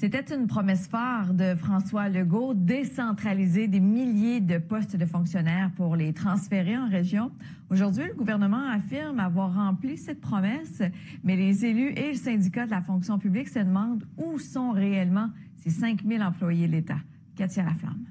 C'était une promesse phare de François Legault, décentraliser des milliers de postes de fonctionnaires pour les transférer en région. Aujourd'hui, le gouvernement affirme avoir rempli cette promesse, mais les élus et le syndicat de la fonction publique se demandent où sont réellement ces 5 000 employés de l'État. Katia Laflamme.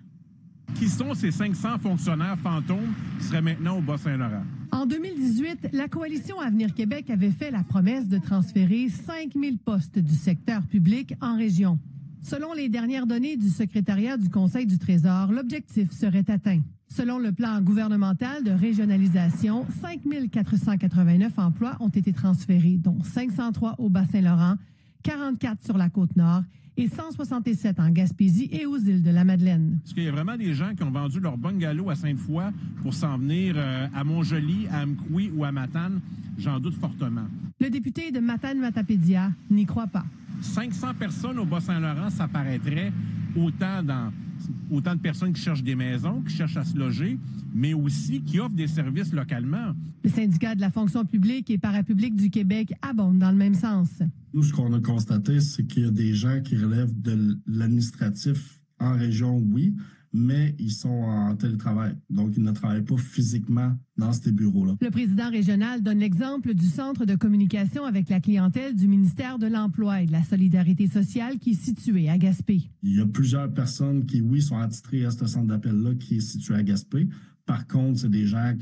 Qui sont ces 500 fonctionnaires fantômes qui seraient maintenant au Bas-Saint-Laurent? En 2018, la coalition Avenir Québec avait fait la promesse de transférer 5 000 postes du secteur public en région. Selon les dernières données du secrétariat du Conseil du Trésor, l'objectif serait atteint. Selon le plan gouvernemental de régionalisation, 5 489 emplois ont été transférés, dont 503 au Bas-Saint-Laurent, 44 sur la Côte-Nord et 167 en Gaspésie et aux îles de la Madeleine. Est-ce qu'il y a vraiment des gens qui ont vendu leur bungalow à Sainte-Foy pour s'en venir à Montjoly, à Amkoui ou à Matane? J'en doute fortement. Le député de Matane-Matapédia n'y croit pas. 500 personnes au Bas-Saint-Laurent, ça paraîtrait autant de personnes qui cherchent des maisons, qui cherchent à se loger, mais aussi qui offrent des services localement. Le syndicat de la fonction publique et parapublique du Québec abonde dans le même sens. Nous, ce qu'on a constaté, c'est qu'il y a des gens qui relèvent de l'administratif en région, oui, mais ils sont en télétravail. Donc, ils ne travaillent pas physiquement dans ces bureaux-là. Le président régional donne l'exemple du centre de communication avec la clientèle du ministère de l'Emploi et de la Solidarité sociale qui est situé à Gaspé. Il y a plusieurs personnes qui, oui, sont attitrées à ce centre d'appel-là qui est situé à Gaspé. Par contre, c'est des gens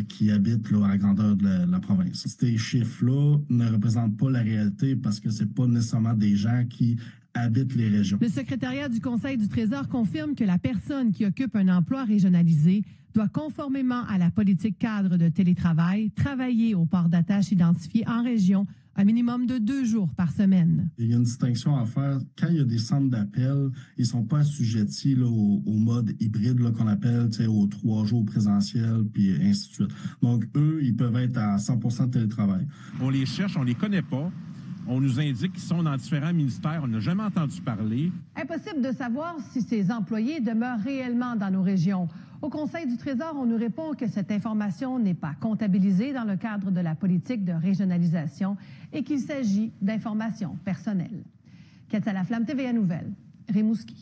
qui habitent là, à la grandeur de la province. Ces chiffres-là ne représentent pas la réalité parce que c'est pas nécessairement des gens qui habitent les régions. Le secrétariat du Conseil du Trésor confirme que la personne qui occupe un emploi régionalisé doit, conformément à la politique cadre de télétravail, travailler au port d'attache identifié en région un minimum de 2 jours par semaine. Il y a une distinction à faire. Quand il y a des centres d'appel, ils ne sont pas assujettis là, au mode hybride là, qu'on appelle aux 3 jours présentiels, puis ainsi de suite. Donc, eux, ils peuvent être à 100% de télétravail. On les cherche, on les connaît pas. On nous indique qu'ils sont dans différents ministères. On n'a jamais entendu parler. Impossible de savoir si ces employés demeurent réellement dans nos régions. Au Conseil du Trésor, on nous répond que cette information n'est pas comptabilisée dans le cadre de la politique de régionalisation et qu'il s'agit d'informations personnelles. Katia Laflamme, TVA Nouvelles, Rimouski.